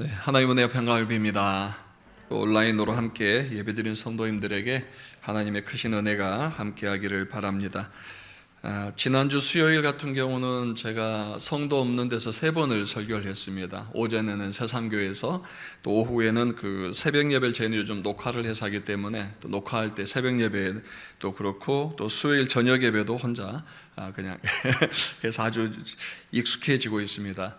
네, 하나님의 은혜와 평강을 빕니다. 또 온라인으로 함께 예배드린 성도님들에게 하나님의 크신 은혜가 함께하기를 바랍니다. 지난주 수요일 같은 경우는 제가 성도 없는 데서 3번을 설교를 했습니다. 오전에는 새삼교에서, 또 오후에는 그 새벽 예배를 저희는 요즘 녹화를 해서 하기 때문에 또 녹화할 때 새벽 예배도 그렇고, 또 수요일 저녁 예배도 혼자 그냥 해서 아주 익숙해지고 있습니다.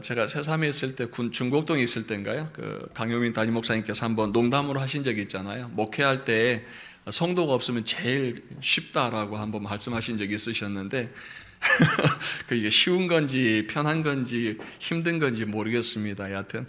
제가 새삼에 있을 때, 중곡동에 있을 때인가요? 그 강효민 담임 목사님께서 한번 농담으로 하신 적이 있잖아요. 목회할 때 성도가 없으면 제일 쉽다라고 한번 말씀하신 적이 있으셨는데 이게 쉬운 건지 편한 건지 힘든 건지 모르겠습니다. 여하튼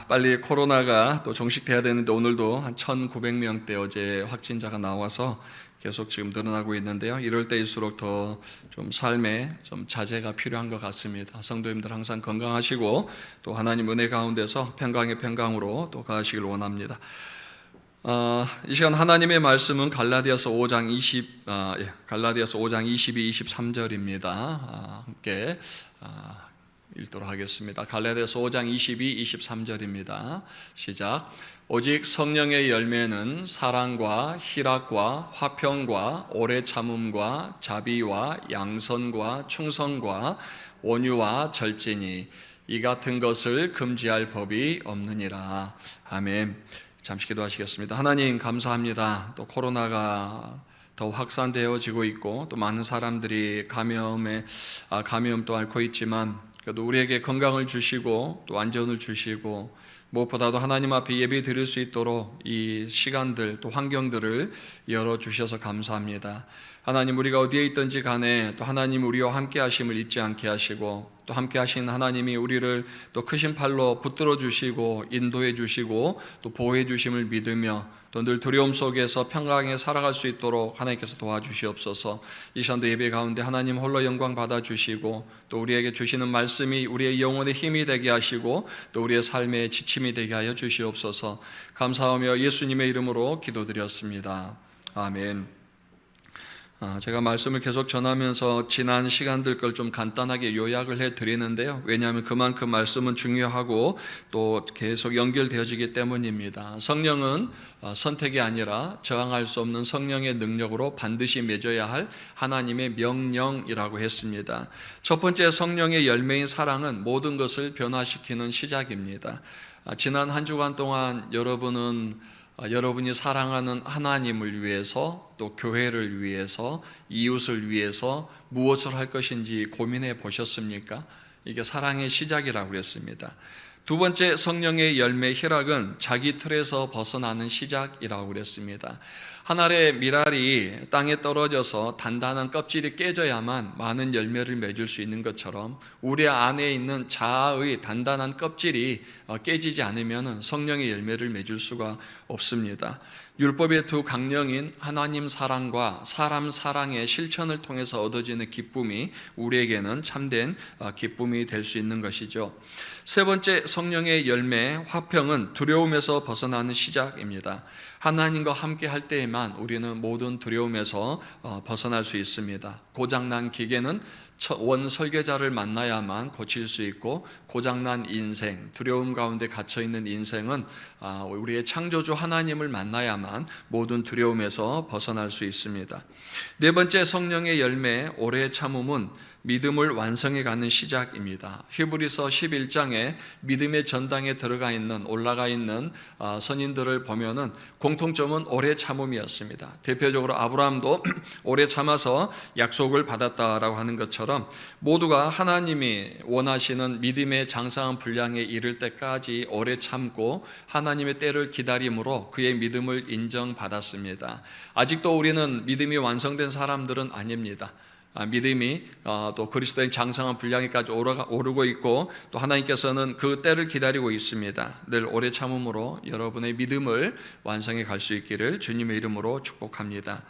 빨리 코로나가 또 종식돼야 되는데, 오늘도 한 1,900명대 어제 확진자가 나와서 계속 지금 늘어나고 있는데요. 이럴 때일수록 더 좀 삶에 좀 자제가 필요한 것 같습니다. 성도님들 항상 건강하시고 또 하나님 은혜 가운데서 평강의 평강으로 또 가시길 원합니다. 이 시간 하나님의 말씀은 갈라디아서 5장 22, 23절입니다. 함께 읽도록 하겠습니다. 갈라디아서 5장 22, 23절입니다. 시작. 오직 성령의 열매는 사랑과 희락과 화평과 오래 참음과 자비와 양선과 충성과 온유와 절제니 이 같은 것을 금지할 법이 없느니라. 아멘. 잠시 기도하시겠습니다. 하나님 감사합니다. 또 코로나가 더 확산되어지고 있고, 또 많은 사람들이 감염도 앓고 있지만, 그래도 우리에게 건강을 주시고 또 안전을 주시고, 무엇보다도 하나님 앞에 예배 드릴 수 있도록 이 시간들 또 환경들을 열어주셔서 감사합니다. 하나님, 우리가 어디에 있든지 간에 또 하나님 우리와 함께 하심을 잊지 않게 하시고, 또 함께 하신 하나님이 우리를 또 크신 팔로 붙들어 주시고 인도해 주시고 또 보호해 주심을 믿으며, 또 늘 두려움 속에서 평강하게 살아갈 수 있도록 하나님께서 도와주시옵소서. 이 시간도 예배 가운데 하나님 홀로 영광 받아주시고, 또 우리에게 주시는 말씀이 우리의 영혼의 힘이 되게 하시고 또 우리의 삶의 지침이 되게 하여 주시옵소서. 감사하며 예수님의 이름으로 기도드렸습니다. 아멘. 제가 말씀을 계속 전하면서 지난 시간들 걸 좀 간단하게 요약을 해드리는데요. 왜냐하면 그만큼 말씀은 중요하고 또 계속 연결되어지기 때문입니다. 성령은 선택이 아니라 저항할 수 없는 성령의 능력으로 반드시 맺어야 할 하나님의 명령이라고 했습니다. 첫 번째 성령의 열매인 사랑은 모든 것을 변화시키는 시작입니다. 지난 한 주간 동안 여러분이 사랑하는 하나님을 위해서, 또 교회를 위해서, 이웃을 위해서 무엇을 할 것인지 고민해 보셨습니까? 이게 사랑의 시작이라고 했습니다. 두 번째 성령의 열매 희락은 자기 틀에서 벗어나는 시작이라고 그랬습니다. 한 알의 밀알이 땅에 떨어져서 단단한 껍질이 깨져야만 많은 열매를 맺을 수 있는 것처럼, 우리 안에 있는 자아의 단단한 껍질이 깨지지 않으면 성령의 열매를 맺을 수가 없습니다. 율법의 두 강령인 하나님 사랑과 사람 사랑의 실천을 통해서 얻어지는 기쁨이 우리에게는 참된 기쁨이 될 수 있는 것이죠. 세 번째 성령의 열매 화평은 두려움에서 벗어나는 시작입니다. 하나님과 함께 할 때에만 우리는 모든 두려움에서 벗어날 수 있습니다. 고장난 기계는 원 설계자를 만나야만 고칠 수 있고, 고장난 인생, 두려움 가운데 갇혀있는 인생은 우리의 창조주 하나님을 만나야만 모든 두려움에서 벗어날 수 있습니다. 네 번째 성령의 열매 오래 참음은 믿음을 완성해 가는 시작입니다. 히브리서 11장에 믿음의 전당에 올라가 있는 선인들을 보면은 공통점은 오래 참음이었습니다. 대표적으로 아브라함도 오래 참아서 약속을 받았다라고 하는 것처럼, 모두가 하나님이 원하시는 믿음의 장성한 분량에 이를 때까지 오래 참고 하나님의 때를 기다림으로 그의 믿음을 인정받았습니다. 아직도 우리는 믿음이 완성된 사람들은 아닙니다. 믿음이 또 그리스도의 장성한 분량에까지 오르고 있고, 또 하나님께서는 그 때를 기다리고 있습니다. 늘 오래 참음으로 여러분의 믿음을 완성해 갈 수 있기를 주님의 이름으로 축복합니다.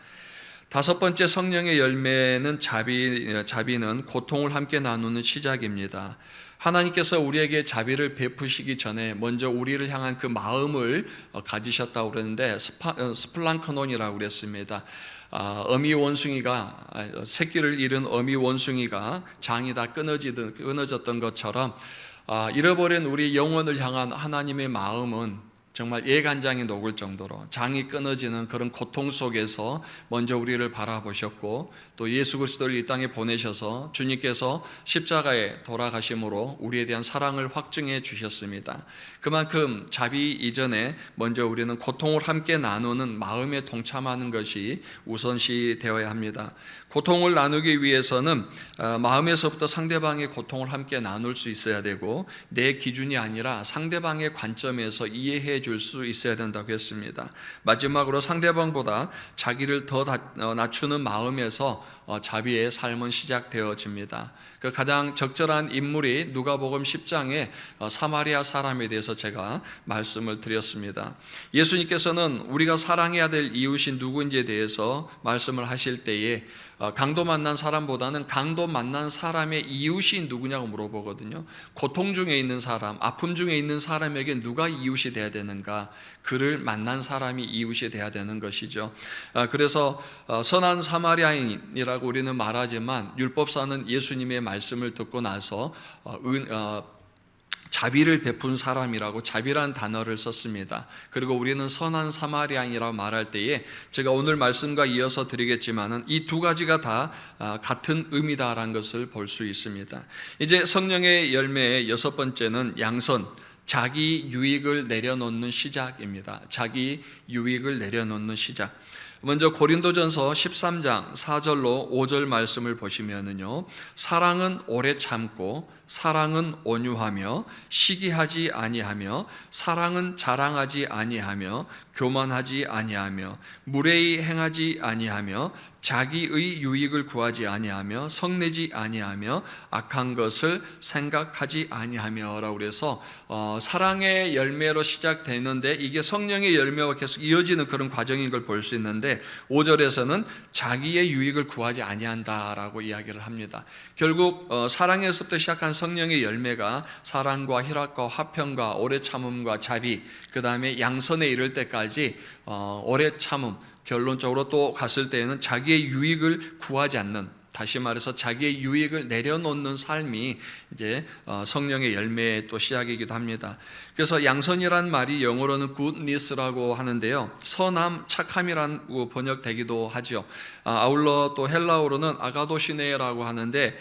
다섯 번째 성령의 열매는 자비는 고통을 함께 나누는 시작입니다. 하나님께서 우리에게 자비를 베푸시기 전에 먼저 우리를 향한 그 마음을 가지셨다고 그러는데, 스플랑크논이라고 그랬습니다. 새끼를 잃은 어미 원숭이가 장이 다 끊어졌던 것처럼 잃어버린 우리 영혼을 향한 하나님의 마음은 정말 예간장이 녹을 정도로 장이 끊어지는 그런 고통 속에서 먼저 우리를 바라보셨고, 또 예수 그리스도를 이 땅에 보내셔서 주님께서 십자가에 돌아가심으로 우리에 대한 사랑을 확증해 주셨습니다. 그만큼 자비 이전에 먼저 우리는 고통을 함께 나누는 마음에 동참하는 것이 우선시 되어야 합니다. 고통을 나누기 위해서는 마음에서부터 상대방의 고통을 함께 나눌 수 있어야 되고, 내 기준이 아니라 상대방의 관점에서 이해해 줄 수 있어야 된다고 했습니다. 마지막으로 상대방보다 자기를 더 낮추는 마음에서 자비의 삶은 시작되어집니다. 그 가장 적절한 인물이 누가복음 10장에 사마리아 사람에 대해서 제가 말씀을 드렸습니다. 예수님께서는 우리가 사랑해야 될 이웃이 누구인지에 대해서 말씀을 하실 때에 강도 만난 사람보다는 강도 만난 사람의 이웃이 누구냐고 물어보거든요. 고통 중에 있는 사람, 아픔 중에 있는 사람에게 누가 이웃이 돼야 되는가? 그를 만난 사람이 이웃이 돼야 되는 것이죠. 그래서 선한 사마리아인이라고 우리는 말하지만, 율법사는 예수님의 말씀을 듣고 나서 자비를 베푼 사람이라고 자비란 단어를 썼습니다. 그리고 우리는 선한 사마리아인이라고 말할 때에 제가 오늘 말씀과 이어서 드리겠지만은 이 두 가지가 다 같은 의미다라는 것을 볼 수 있습니다. 이제 성령의 열매의 여섯 번째는 양선, 자기 유익을 내려놓는 시작입니다. 자기 유익을 내려놓는 시작. 먼저 고린도전서 13장 4절로 5절 말씀을 보시면은요, 사랑은 오래 참고 사랑은 온유하며 시기하지 아니하며 사랑은 자랑하지 아니하며 교만하지 아니하며 무례히 행하지 아니하며 자기의 유익을 구하지 아니하며 성내지 아니하며 악한 것을 생각하지 아니하며라고 그래서 사랑의 열매로 시작되는데 이게 성령의 열매와 계속 이어지는 그런 과정인 걸 볼 수 있는데, 5절에서는 자기의 유익을 구하지 아니한다라고 이야기를 합니다. 결국 사랑에서부터 시작한 성령의 열매가 사랑과 희락과 화평과 오래 참음과 자비, 그 다음에 양선에 이를 때까지 오래 참음, 결론적으로 또 갔을 때에는 자기의 유익을 구하지 않는, 다시 말해서 자기의 유익을 내려놓는 삶이 이제 성령의 열매의 또 시작이기도 합니다. 그래서 양선이란 말이 영어로는 goodness라고 하는데요, 선함, 착함이라고 번역되기도 하죠. 아울러 또 헬라어로는 아가도시네라고 하는데,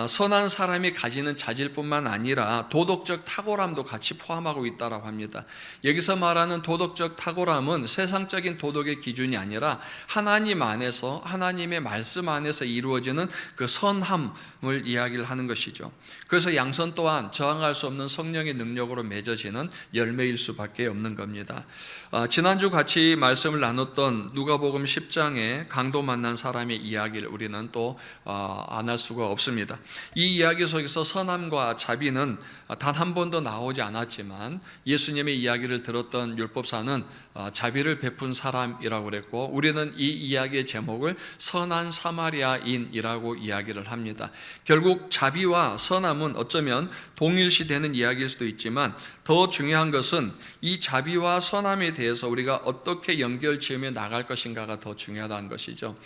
선한 사람이 가지는 자질뿐만 아니라 도덕적 탁월함도 같이 포함하고 있다고 합니다. 여기서 말하는 도덕적 탁월함은 세상적인 도덕의 기준이 아니라 하나님 안에서, 하나님의 말씀 안에서 이루어지는 그 선함을 이야기를 하는 것이죠. 그래서 양선 또한 저항할 수 없는 성령의 능력으로 맺어지는 열매일 수밖에 없는 겁니다. 지난주 같이 말씀을 나눴던 누가복음 10장에 강도 만난 사람의 이야기를 우리는 또 안 할 수가 없습니다. 이 이야기 속에서 선함과 자비는 단 한 번도 나오지 않았지만, 예수님의 이야기를 들었던 율법사는 자비를 베푼 사람이라고 그랬고, 우리는 이 이야기의 제목을 선한 사마리아인이라고 이야기를 합니다. 결국 자비와 선함은 어쩌면 동일시되는 이야기일 수도 있지만, 더 중요한 것은 이 자비와 선함에 대해서 우리가 어떻게 연결 지으며 나갈 것인가가 더 중요하다는 것이죠.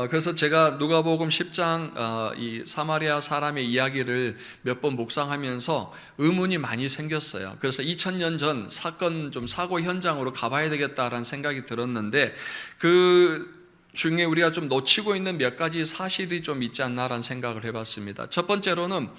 그래서 제가 누가복음 10장 이 사마리아 사람의 이야기를 몇 번 묵상하면서 의문이 많이 생겼어요. 그래서 2000년 전 사건 좀 사고 현장으로 가봐야 되겠다라는 생각이 들었는데, 그 중에 우리가 좀 놓치고 있는 몇 가지 사실이 좀 있지 않나라는 생각을 해봤습니다. 첫 번째로는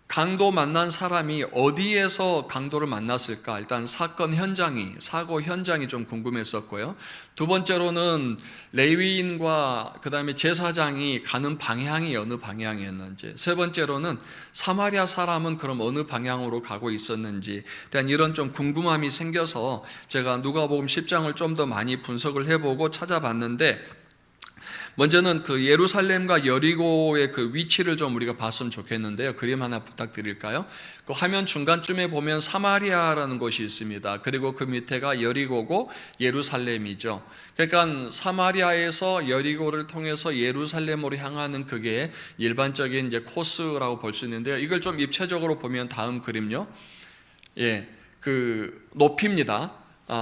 강도 만난 사람이 어디에서 강도를 만났을까? 일단 사건 현장이, 사고 현장이 좀 궁금했었고요. 두 번째로는 레위인과 그 다음에 제사장이 가는 방향이 어느 방향이었는지, 세 번째로는 사마리아 사람은 그럼 어느 방향으로 가고 있었는지 대한 이런 좀 궁금함이 생겨서 제가 누가복음 10장을 좀 더 많이 분석을 해보고 찾아봤는데, 먼저는 그 예루살렘과 여리고의 그 위치를 좀 우리가 봤으면 좋겠는데요. 그림 하나 부탁드릴까요? 그 화면 중간쯤에 보면 사마리아라는 곳이 있습니다. 그리고 그 밑에가 여리고고 예루살렘이죠. 그러니까 사마리아에서 여리고를 통해서 예루살렘으로 향하는 그게 일반적인 이제 코스라고 볼 수 있는데요. 이걸 좀 입체적으로 보면 다음 그림요. 그 높이입니다.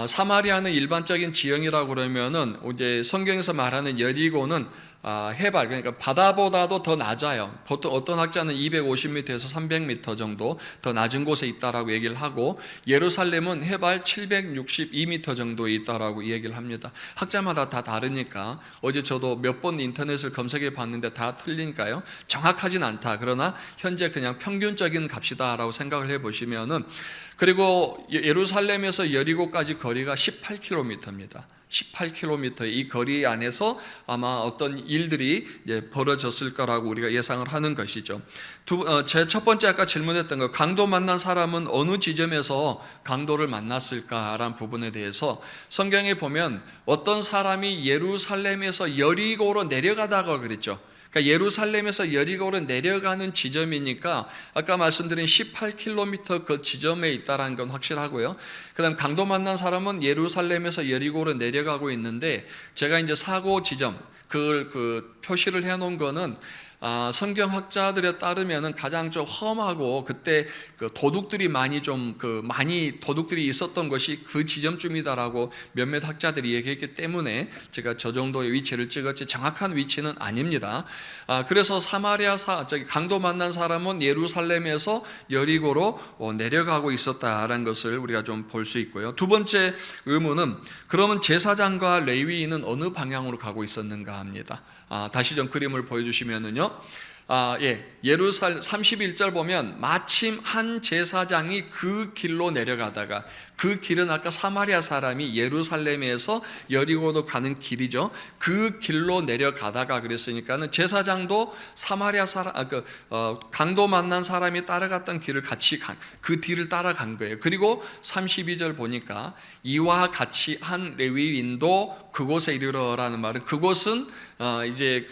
사마리아는 일반적인 지형이라고 그러면은 이제 성경에서 말하는 여리고는 해발, 그러니까 바다보다도 더 낮아요. 보통 어떤 학자는 250m에서 300m 정도 더 낮은 곳에 있다라고 얘기를 하고, 예루살렘은 해발 762m 정도에 있다라고 얘기를 합니다. 학자마다 다 다르니까 어제 저도 몇 번 인터넷을 검색해 봤는데 다 틀리니까요, 정확하진 않다. 그러나 현재 그냥 평균적인 값이다라고 생각을 해 보시면은, 그리고 예루살렘에서 여리고까지 거리가 18km입니다. 18km의 이 거리 안에서 아마 어떤 일들이 벌어졌을 거라고 우리가 예상을 하는 것이죠. 제 첫 번째 아까 질문했던 거, 강도 만난 사람은 어느 지점에서 강도를 만났을까라는 부분에 대해서 성경에 보면 어떤 사람이 예루살렘에서 여리고로 내려가다가 그랬죠. 그러니까 예루살렘에서 여리고로 내려가는 지점이니까 아까 말씀드린 18km 그 지점에 있다는 건 확실하고요. 그다음 강도 만난 사람은 예루살렘에서 여리고로 내려가고 있는데, 제가 이제 사고 지점 그걸 표시를 해놓은 거는 성경학자들에 따르면은 가장 좀 험하고 그때 도둑들이 많이 도둑들이 있었던 것이 그 지점쯤이다라고 몇몇 학자들이 얘기했기 때문에 제가 저 정도의 위치를 찍었지 정확한 위치는 아닙니다. 그래서 강도 만난 사람은 예루살렘에서 여리고로 내려가고 있었다라는 것을 우리가 좀 볼 수 있고요. 두 번째 의문은, 그러면 제사장과 레위인은 어느 방향으로 가고 있었는가 합니다. 다시 좀 그림을 보여주시면은요, 예루살렘 31절 보면 마침 한 제사장이 그 길로 내려가다가, 그 길은 아까 사마리아 사람이 예루살렘에서 여리고로 가는 길이죠. 그 길로 내려가다가 그랬으니까는 제사장도 사마리아 사람, 강도 만난 사람이 따라갔던 길을 그 뒤를 따라간 거예요. 그리고 32절 보니까 이와 같이 한 레위인도 그곳에 이르러라는 말은, 그곳은 이제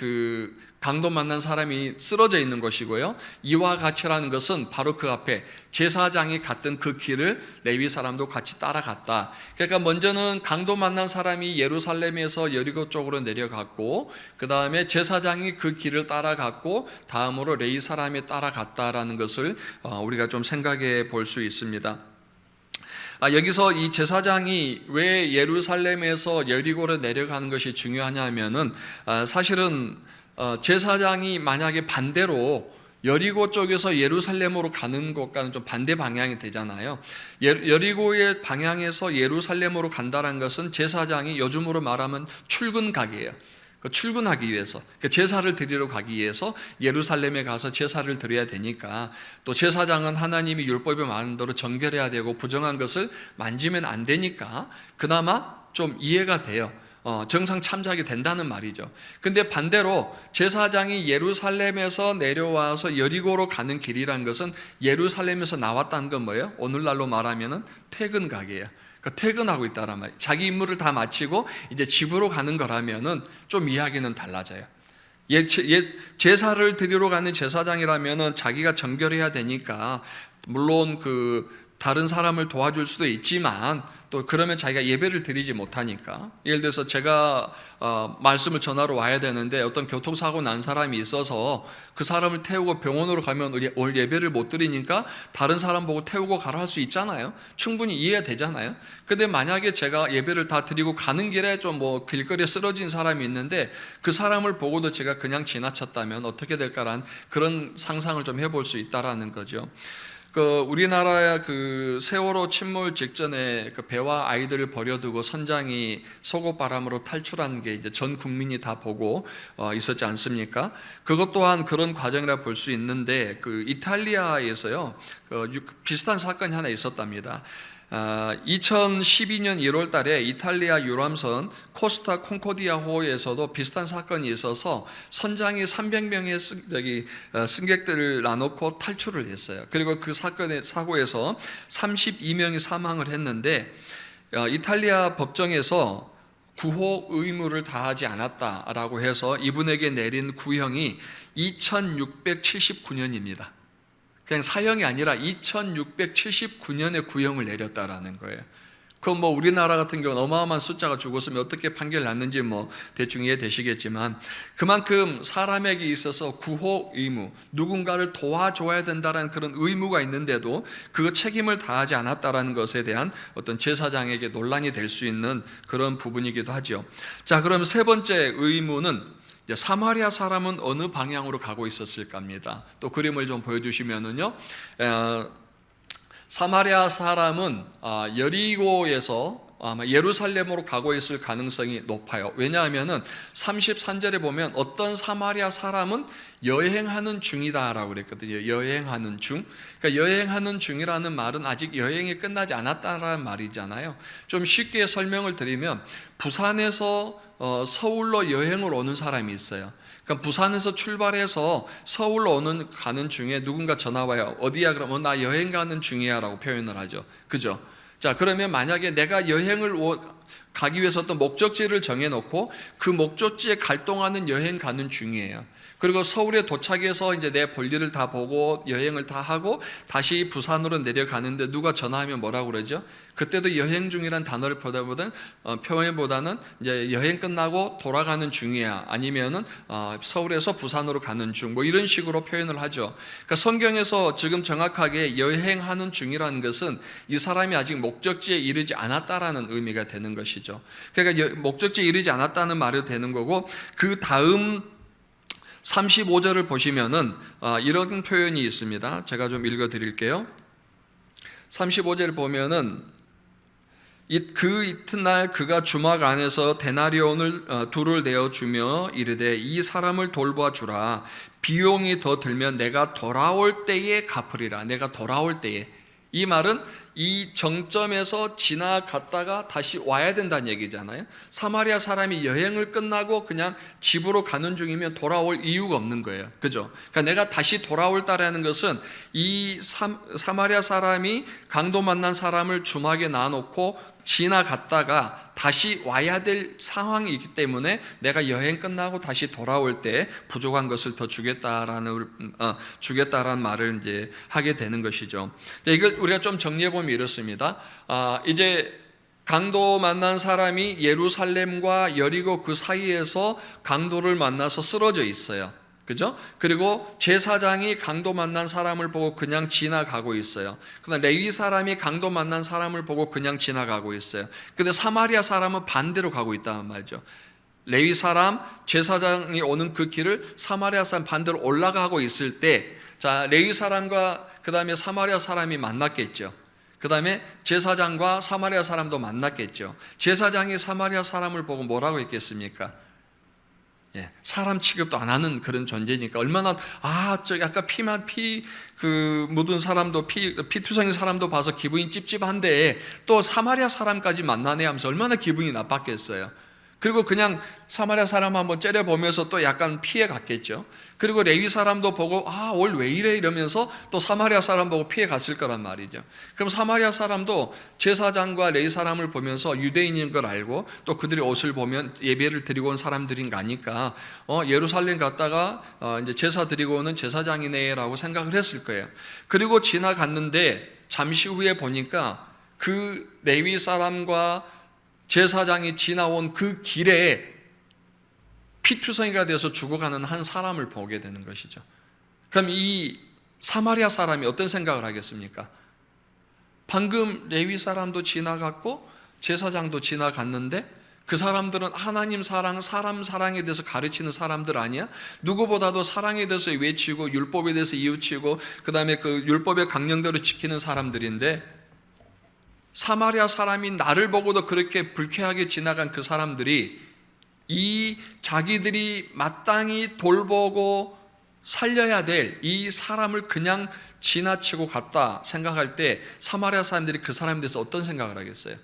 강도 만난 사람이 쓰러져 있는 것이고요. 이와 같이라는 것은 바로 그 앞에 제사장이 갔던 그 길을 레위 사람도 같이 따라갔다. 그러니까 먼저는 강도 만난 사람이 예루살렘에서 여리고 쪽으로 내려갔고, 그 다음에 제사장이 그 길을 따라갔고, 다음으로 레위 사람이 따라갔다라는 것을 우리가 좀 생각해 볼 수 있습니다. 여기서 이 제사장이 왜 예루살렘에서 여리고로 내려가는 것이 중요하냐면은, 사실은 제사장이 만약에 반대로 여리고 쪽에서 예루살렘으로 가는 것과는 좀 반대 방향이 되잖아요. 여리고의 방향에서 예루살렘으로 간다는 것은 제사장이 요즘으로 말하면 출근각이에요. 출근하기 위해서, 제사를 드리러 가기 위해서 예루살렘에 가서 제사를 드려야 되니까, 또 제사장은 하나님이 율법에 말한 대로 정결해야 되고 부정한 것을 만지면 안 되니까 그나마 좀 이해가 돼요. 정상 참작이 된다는 말이죠. 근데 반대로 제사장이 예루살렘에서 내려와서 여리고로 가는 길이란 것은, 예루살렘에서 나왔다는 건 뭐예요? 오늘날로 말하면은 퇴근각이에요. 퇴근하고 있다란 말이에요. 자기 임무를 다 마치고 이제 집으로 가는 거라면은 좀 이야기는 달라져요. 제사를 드리러 가는 제사장이라면은 자기가 정결해야 되니까, 물론 다른 사람을 도와줄 수도 있지만, 또 그러면 자기가 예배를 드리지 못하니까, 예를 들어서 제가 말씀을 전하러 와야 되는데 어떤 교통사고 난 사람이 있어서 그 사람을 태우고 병원으로 가면 오늘 예배를 못 드리니까 다른 사람 보고 태우고 가라 할 수 있잖아요. 충분히 이해가 되잖아요. 근데 만약에 제가 예배를 다 드리고 가는 길에 좀 길거리에 쓰러진 사람이 있는데 그 사람을 보고도 제가 그냥 지나쳤다면 어떻게 될까라는 그런 상상을 좀 해볼 수 있다라는 거죠. 우리나라의 세월호 침몰 직전에 배와 아이들을 버려두고 선장이 속옷바람으로 탈출한 게 이제 전 국민이 다 보고 있었지 않습니까? 그것 또한 그런 과정이라 볼 수 있는데, 이탈리아에서요, 비슷한 사건이 하나 있었답니다. 2012년 1월 달에 이탈리아 유람선 코스타 콩코디아호에서도 비슷한 사건이 있어서 선장이 300명의 승객들을 나놓고 탈출을 했어요. 그리고 그 사고에서 32명이 사망을 했는데, 이탈리아 법정에서 구호 의무를 다하지 않았다라고 해서 이분에게 내린 구형이 2679년입니다. 그냥 사형이 아니라 2679년의 구형을 내렸다라는 거예요. 그건 우리나라 같은 경우는 어마어마한 숫자가 죽었으면 어떻게 판결 났는지 대충 이해되시겠지만, 그만큼 사람에게 있어서 구호 의무, 누군가를 도와줘야 된다는 그런 의무가 있는데도 그 책임을 다하지 않았다라는 것에 대한 어떤 제사장에게 논란이 될 수 있는 그런 부분이기도 하죠. 자, 그럼 세 번째 의무는 사마리아 사람은 어느 방향으로 가고 있었을까 합니다. 또 그림을 좀 보여주시면은요, 사마리아 사람은 여리고에서 아마 예루살렘으로 가고 있을 가능성이 높아요. 왜냐하면은 33절에 보면 어떤 사마리아 사람은 여행하는 중이다라고 그랬거든요. 여행하는 중. 그러니까 여행하는 중이라는 말은 아직 여행이 끝나지 않았다는 말이잖아요. 좀 쉽게 설명을 드리면 부산에서 서울로 여행을 오는 사람이 있어요. 그러니까 부산에서 출발해서 서울로 가는 중에 누군가 전화 와요. 어디야? 그러면 나 여행 가는 중이야 라고 표현을 하죠. 그죠? 자, 그러면 만약에 내가 여행을 가기 위해서 어떤 목적지를 정해놓고 그 목적지에 갈 동안은 여행 가는 중이에요. 그리고 서울에 도착해서 이제 내 볼일을 다 보고 여행을 다 하고 다시 부산으로 내려가는데 누가 전화하면 뭐라고 그러죠? 그때도 여행 중이란 단어를 표현보다는 이제 여행 끝나고 돌아가는 중이야. 아니면은 서울에서 부산으로 가는 중. 뭐 이런 식으로 표현을 하죠. 그러니까 성경에서 지금 정확하게 여행하는 중이라는 것은 이 사람이 아직 목적지에 이르지 않았다라는 의미가 되는 것이죠. 그러니까 목적지에 이르지 않았다는 말이 되는 거고, 그 다음 35절을 보시면은 이런 표현이 있습니다. 제가 좀 읽어 드릴게요. 35절을 보면은 그 이튿날 그가 주막 안에서 데나리온을 둘을 내어주며 이르되 이 사람을 돌보아 주라. 비용이 더 들면 내가 돌아올 때에 갚으리라. 내가 돌아올 때에. 이 말은 이 정점에서 지나갔다가 다시 와야 된다는 얘기잖아요. 사마리아 사람이 여행을 끝나고 그냥 집으로 가는 중이면 돌아올 이유가 없는 거예요. 그죠? 그러니까 내가 다시 돌아올다라는 것은 이 사마리아 사람이 강도 만난 사람을 주막에 놔놓고 지나갔다가 다시 와야 될 상황이 있기 때문에 내가 여행 끝나고 다시 돌아올 때 부족한 것을 더 주겠다라는 말을 이제 하게 되는 것이죠. 이걸 우리가 좀 정리해 보면 이렇습니다. 이제 강도 만난 사람이 예루살렘과 여리고 그 사이에서 강도를 만나서 쓰러져 있어요. 그죠? 그리고 제사장이 강도 만난 사람을 보고 그냥 지나가고 있어요. 그러나 레위 사람이 강도 만난 사람을 보고 그냥 지나가고 있어요. 근데 사마리아 사람은 반대로 가고 있다는 말이죠. 레위 사람, 제사장이 오는 그 길을 사마리아 사람 반대로 올라가고 있을 때, 자, 레위 사람과 그 다음에 사마리아 사람이 만났겠죠. 그 다음에 제사장과 사마리아 사람도 만났겠죠. 제사장이 사마리아 사람을 보고 뭐라고 했겠습니까? 사람 취급도 안 하는 그런 존재니까 얼마나 저기 아까 피 묻은 사람도 피투성인 사람도 봐서 기분이 찝찝한데 또 사마리아 사람까지 만나네 하면서 얼마나 기분이 나빴겠어요. 그리고 그냥 사마리아 사람 한번 째려보면서 또 약간 피해 갔겠죠. 그리고 레위 사람도 보고 오늘 왜 이래 이러면서 또 사마리아 사람 보고 피해 갔을 거란 말이죠. 그럼 사마리아 사람도 제사장과 레위 사람을 보면서 유대인인 걸 알고 또 그들의 옷을 보면 예배를 드리고 온 사람들인 거 아니까 예루살렘 갔다가 이제 제사 드리고 오는 제사장이네라고 생각을 했을 거예요. 그리고 지나갔는데 잠시 후에 보니까 그 레위 사람과 제사장이 지나온 그 길에 피투성이가 돼서 죽어가는 한 사람을 보게 되는 것이죠. 그럼 이 사마리아 사람이 어떤 생각을 하겠습니까? 방금 레위 사람도 지나갔고 제사장도 지나갔는데 그 사람들은 하나님 사랑, 사람 사랑에 대해서 가르치는 사람들 아니야? 누구보다도 사랑에 대해서 외치고 율법에 대해서 이웃치고 그 다음에 그 율법의 강령대로 지키는 사람들인데 사마리아 사람이 나를 보고도 그렇게 불쾌하게 지나간 그 사람들이 이 자기들이 마땅히 돌보고 살려야 될 이 사람을 그냥 지나치고 갔다 생각할 때 사마리아 사람들이 그 사람에 대해서 어떤 생각을 하겠어요?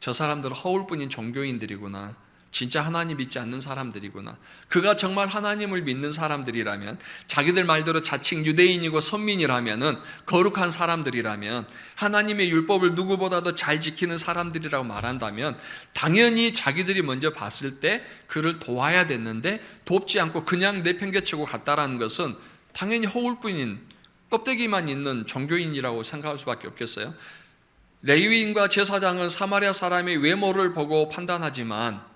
저 사람들은 허울뿐인 종교인들이구나. 진짜 하나님 믿지 않는 사람들이구나. 그가 정말 하나님을 믿는 사람들이라면, 자기들 말대로 자칭 유대인이고 선민이라면은, 거룩한 사람들이라면, 하나님의 율법을 누구보다도 잘 지키는 사람들이라고 말한다면 당연히 자기들이 먼저 봤을 때 그를 도와야 됐는데 돕지 않고 그냥 내팽개치고 갔다라는 것은 당연히 허울뿐인 껍데기만 있는 종교인이라고 생각할 수밖에 없겠어요. 레위인과 제사장은 사마리아 사람의 외모를 보고 판단하지만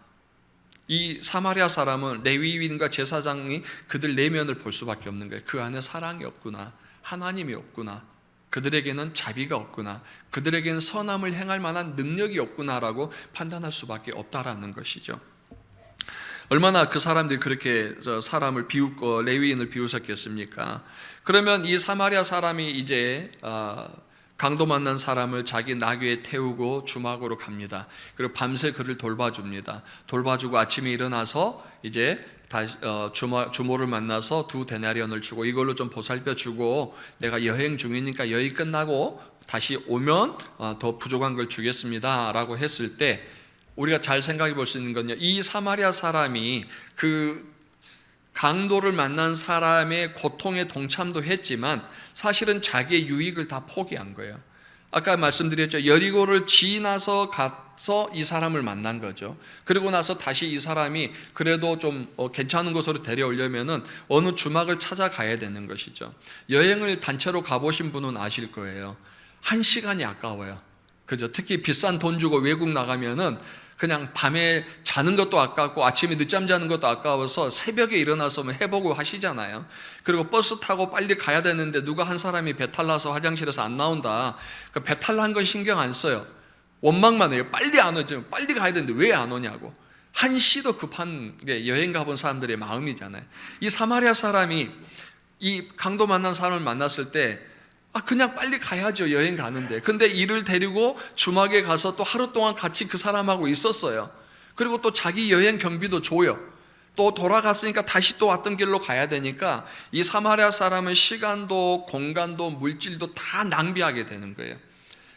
이 사마리아 사람은 레위인과 제사장이 그들 내면을 볼 수밖에 없는 거예요. 그 안에 사랑이 없구나, 하나님이 없구나, 그들에게는 자비가 없구나, 그들에게는 선함을 행할 만한 능력이 없구나라고 판단할 수밖에 없다라는 것이죠. 얼마나 그 사람들이 그렇게 사람을 비웃고 레위인을 비웃었겠습니까? 그러면 이 사마리아 사람이 이제 강도 만난 사람을 자기 나귀에 태우고 주막으로 갑니다. 그리고 밤새 그를 돌봐줍니다. 돌봐주고 아침에 일어나서 이제 다시 주모를 만나서 2데나리온을 주고 이걸로 좀 보살펴주고 내가 여행 중이니까 여행 끝나고 다시 오면 더 부족한 걸 주겠습니다 라고 했을 때, 우리가 잘 생각해 볼 수 있는 건요, 이 사마리아 사람이 그 강도를 만난 사람의 고통에 동참도 했지만 사실은 자기의 유익을 다 포기한 거예요. 아까 말씀드렸죠. 여리고를 지나서 가서 이 사람을 만난 거죠. 그리고 나서 다시 이 사람이 그래도 좀 괜찮은 곳으로 데려오려면은 어느 주막을 찾아가야 되는 것이죠. 여행을 단체로 가보신 분은 아실 거예요. 1시간이 아까워요. 그죠? 특히 비싼 돈 주고 외국 나가면은 그냥 밤에 자는 것도 아깝고 아침에 늦잠 자는 것도 아까워서 새벽에 일어나서 해보고 하시잖아요. 그리고 버스 타고 빨리 가야 되는데 누가 한 사람이 배탈 나서 화장실에서 안 나온다. 그 배탈 난 건 신경 안 써요. 원망만 해요. 빨리 안 오죠. 빨리 가야 되는데 왜 안 오냐고. 한시도 급한 게 여행 가본 사람들의 마음이잖아요. 이 사마리아 사람이 이 강도 만난 사람을 만났을 때 그냥 빨리 가야죠, 여행 가는데. 근데 이를 데리고 주막에 가서 또 하루 동안 같이 그 사람하고 있었어요. 그리고 또 자기 여행 경비도 줘요. 또 돌아갔으니까 다시 또 왔던 길로 가야 되니까 이 사마리아 사람은 시간도 공간도 물질도 다 낭비하게 되는 거예요.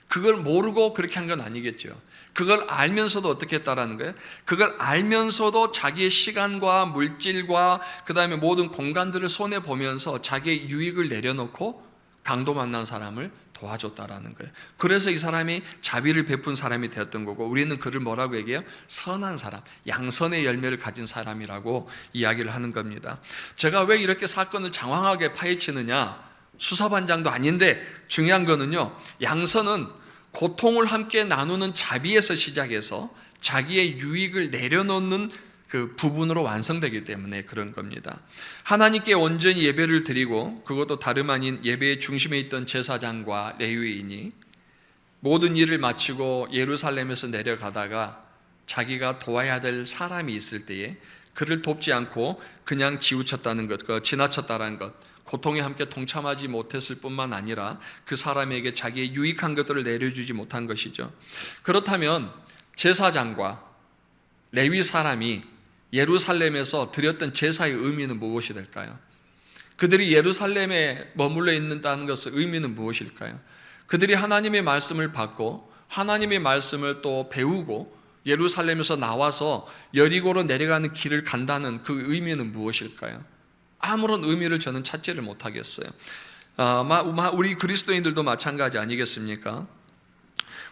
그걸 모르고 그렇게 한 건 아니겠죠. 그걸 알면서도 어떻게 했다라는 거예요? 그걸 알면서도 자기의 시간과 물질과 그 다음에 모든 공간들을 손해보면서 자기의 유익을 내려놓고 강도 만난 사람을 도와줬다라는 거예요. 그래서 이 사람이 자비를 베푼 사람이 되었던 거고, 우리는 그를 뭐라고 얘기해요? 선한 사람, 양선의 열매를 가진 사람이라고 이야기를 하는 겁니다. 제가 왜 이렇게 사건을 장황하게 파헤치느냐? 수사반장도 아닌데 중요한 거는요, 양선은 고통을 함께 나누는 자비에서 시작해서 자기의 유익을 내려놓는 그 부분으로 완성되기 때문에 그런 겁니다. 하나님께 온전히 예배를 드리고, 그것도 다름 아닌 예배의 중심에 있던 제사장과 레위인이 모든 일을 마치고 예루살렘에서 내려가다가 자기가 도와야 될 사람이 있을 때에 그를 돕지 않고 그냥 지우쳤다는 것, 지나쳤다는 것, 고통에 함께 동참하지 못했을 뿐만 아니라 그 사람에게 자기의 유익한 것들을 내려주지 못한 것이죠. 그렇다면 제사장과 레위 사람이 예루살렘에서 드렸던 제사의 의미는 무엇이 될까요? 그들이 예루살렘에 머물러 있는다는 것의 의미는 무엇일까요? 그들이 하나님의 말씀을 받고 하나님의 말씀을 또 배우고 예루살렘에서 나와서 여리고로 내려가는 길을 간다는 그 의미는 무엇일까요? 아무런 의미를 저는 찾지를 못하겠어요. 우리 그리스도인들도 마찬가지 아니겠습니까?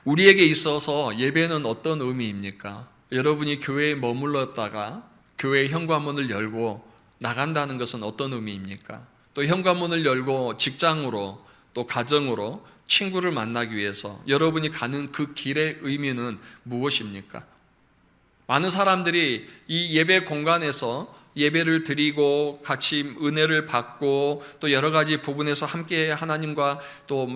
우리에게 있어서 예배는 어떤 의미입니까? 여러분이 교회에 머물렀다가 교회의 현관문을 열고 나간다는 것은 어떤 의미입니까? 또 현관문을 열고 직장으로 또 가정으로 친구를 만나기 위해서 여러분이 가는 그 길의 의미는 무엇입니까? 많은 사람들이 이 예배 공간에서 예배를 드리고 같이 은혜를 받고 또 여러 가지 부분에서 함께 하나님과 또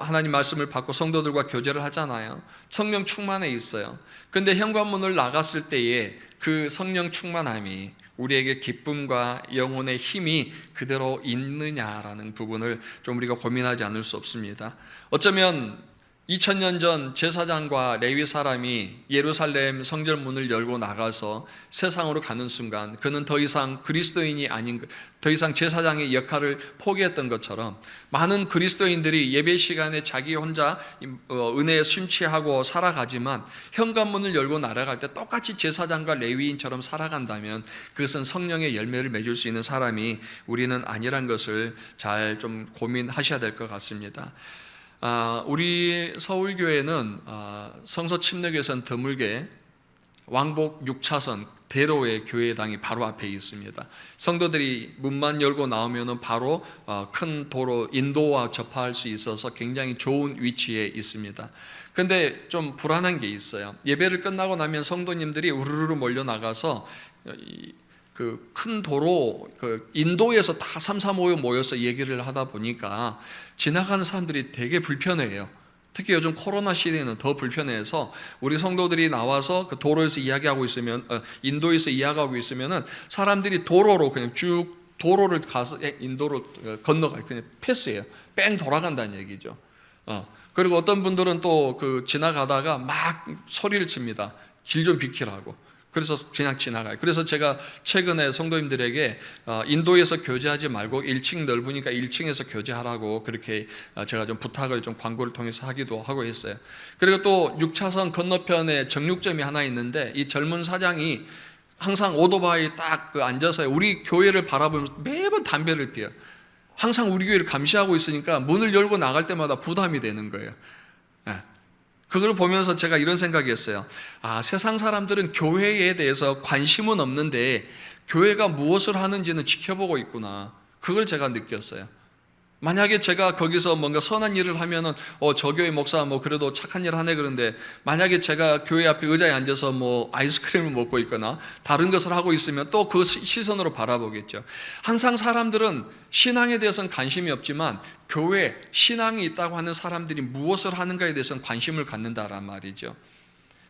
하나님 말씀을 받고 성도들과 교제를 하잖아요. 성령 충만해 있어요. 근데 현관문을 나갔을 때에 그 성령 충만함이 우리에게 기쁨과 영혼의 힘이 그대로 있느냐라는 부분을 좀 우리가 고민하지 않을 수 없습니다. 어쩌면 2000년 전 제사장과 레위 사람이 예루살렘 성전문을 열고 나가서 세상으로 가는 순간 그는 더 이상 그리스도인이 아닌, 더 이상 제사장의 역할을 포기했던 것처럼 많은 그리스도인들이 예배 시간에 자기 혼자 은혜에 심취하고 살아가지만 현관문을 열고 날아갈 때 똑같이 제사장과 레위인처럼 살아간다면 그것은 성령의 열매를 맺을 수 있는 사람이 우리는 아니란 것을 잘 좀 고민하셔야 될 것 같습니다. 우리 서울교회는 성서 침례교에서는 드물게 왕복 6차선 대로의 교회당이 바로 앞에 있습니다. 성도들이 문만 열고 나오면 바로 큰 도로 인도와 접할 수 있어서 굉장히 좋은 위치에 있습니다. 근데 좀 불안한 게 있어요. 예배를 끝나고 나면 성도님들이 우르르 몰려 나가서 그 큰 도로, 인도에서 다 3, 4, 5에 모여서 얘기를 하다 보니까 지나가는 사람들이 되게 불편해요. 특히 요즘 코로나 시대에는 더 불편해서 우리 성도들이 나와서 그 도로에서 이야기하고 있으면, 인도에서 이야기하고 있으면은 사람들이 도로로 그냥 쭉 도로를 가서 인도로 건너가요. 그냥 패스해요. 뺑 돌아간다는 얘기죠. 그리고 어떤 분들은 또 그 지나가다가 막 소리를 칩니다. 길 좀 비키라고. 그래서 그냥 지나가요. 그래서 제가 최근에 성도님들에게 인도에서 교제하지 말고 1층 넓으니까 1층에서 교제하라고 그렇게 제가 좀 부탁을 좀 광고를 통해서 하기도 하고 했어요. 그리고 또 6차선 건너편에 정육점이 하나 있는데 이 젊은 사장이 항상 오토바이 딱 앉아서 우리 교회를 바라보면서 매번 담배를 피워요. 항상 우리 교회를 감시하고 있으니까 문을 열고 나갈 때마다 부담이 되는 거예요. 그걸 보면서 제가 이런 생각이었어요. 세상 사람들은 교회에 대해서 관심은 없는데 교회가 무엇을 하는지는 지켜보고 있구나. 그걸 제가 느꼈어요. 만약에 제가 거기서 뭔가 선한 일을 하면은 저 교회 목사 뭐 그래도 착한 일 하네 그런데 만약에 제가 교회 앞에 의자에 앉아서 뭐 아이스크림을 먹고 있거나 다른 것을 하고 있으면 또 그 시선으로 바라보겠죠. 항상 사람들은 신앙에 대해서는 관심이 없지만 교회, 신앙이 있다고 하는 사람들이 무엇을 하는가에 대해서는 관심을 갖는다란 말이죠.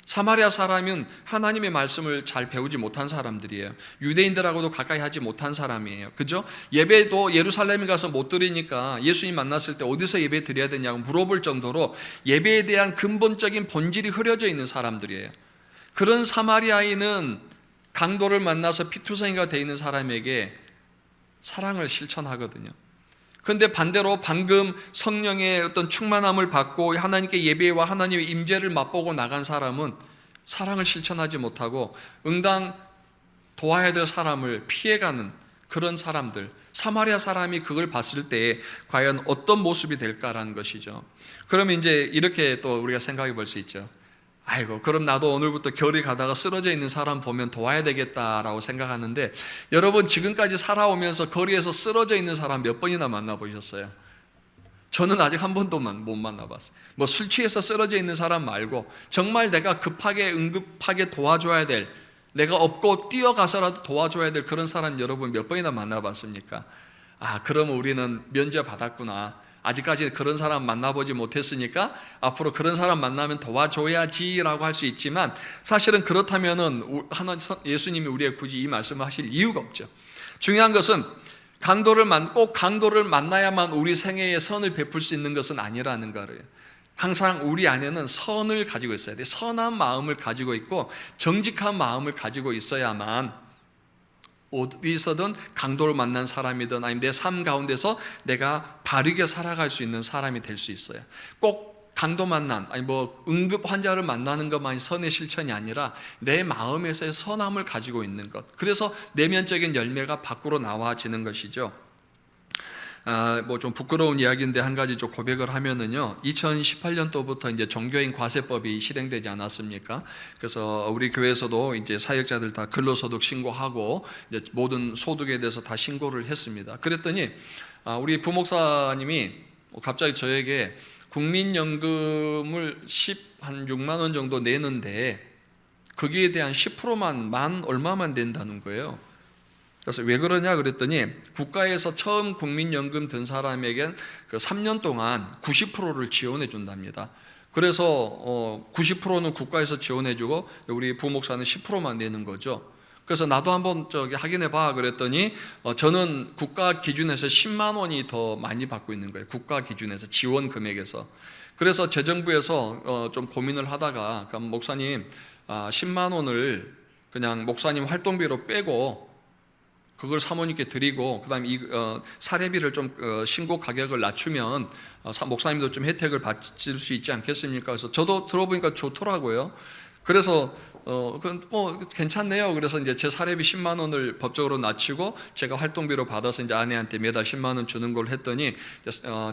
사마리아 사람은 하나님의 말씀을 잘 배우지 못한 사람들이에요. 유대인들하고도 가까이 하지 못한 사람이에요. 그죠? 예배도 예루살렘에 가서 못 드리니까 예수님 만났을 때 어디서 예배 드려야 되냐고 물어볼 정도로 예배에 대한 근본적인 본질이 흐려져 있는 사람들이에요. 그런 사마리아인은 강도를 만나서 피투성이가 되어 있는 사람에게 사랑을 실천하거든요. 그런데 반대로 방금 성령의 어떤 충만함을 받고 하나님께 예배와 하나님의 임재를 맛보고 나간 사람은 사랑을 실천하지 못하고 응당 도와야 될 사람을 피해가는 그런 사람들, 사마리아 사람이 그걸 봤을 때 과연 어떤 모습이 될까라는 것이죠. 그러면 이제 이렇게 또 우리가 생각해 볼 수 있죠. 아이고, 그럼 나도 오늘부터 결이 가다가 쓰러져 있는 사람 보면 도와야 되겠다라고 생각하는데, 여러분 지금까지 살아오면서 거리에서 쓰러져 있는 사람 몇 번이나 만나보셨어요? 저는 아직 한 번도 못 만나봤어요. 뭐 술 취해서 쓰러져 있는 사람 말고 정말 내가 급하게 응급하게 도와줘야 될, 내가 업고 뛰어가서라도 도와줘야 될 그런 사람 여러분 몇 번이나 만나봤습니까? 그러면 우리는 면제받았구나. 아직까지 그런 사람 만나보지 못했으니까 앞으로 그런 사람 만나면 도와줘야지라고 할 수 있지만, 사실은 그렇다면은 예수님이 우리에게 굳이 이 말씀을 하실 이유가 없죠. 중요한 것은 꼭 강도를 만나야만 우리 생애에 선을 베풀 수 있는 것은 아니라는 거예요. 항상 우리 안에는 선을 가지고 있어야 돼요. 선한 마음을 가지고 있고 정직한 마음을 가지고 있어야만 어디서든 강도를 만난 사람이든 아니면 내 삶 가운데서 내가 바르게 살아갈 수 있는 사람이 될 수 있어요. 꼭 강도 만난, 아니 뭐 응급 환자를 만나는 것만이 선의 실천이 아니라 내 마음에서의 선함을 가지고 있는 것. 그래서 내면적인 열매가 밖으로 나와지는 것이죠. 뭐 좀 부끄러운 이야기인데 한 가지 좀 고백을 하면은요, 2018년도부터 이제 종교인 과세법이 실행되지 않았습니까? 그래서 우리 교회에서도 이제 사역자들 다 근로소득 신고하고 이제 모든 소득에 대해서 다 신고를 했습니다. 그랬더니 우리 부목사님이 갑자기 저에게 국민연금을 한 6만 원 정도 내는데 거기에 대한 10%만 얼마만 된다는 거예요. 그래서 왜 그러냐 그랬더니 국가에서 처음 국민연금 든 사람에겐 그 3년 동안 90%를 지원해 준답니다. 그래서 90%는 국가에서 지원해 주고 우리 부목사는 10%만 내는 거죠. 그래서 나도 한번 확인해 봐 그랬더니 저는 국가 기준에서 10만 원이 더 많이 받고 있는 거예요. 국가 기준에서 지원 금액에서. 그래서 재정부에서 좀 고민을 하다가 그럼 목사님 10만 원을 그냥 목사님 활동비로 빼고 그걸 사모님께 드리고 그다음에 이 사례비를 좀 신고 가격을 낮추면 목사님도 좀 혜택을 받을 수 있지 않겠습니까? 그래서 저도 들어보니까 좋더라고요. 그래서 뭐 괜찮네요. 그래서 이제 제 사례비 10만 원을 법적으로 낮추고 제가 활동비로 받아서 이제 아내한테 매달 10만 원 주는 걸 했더니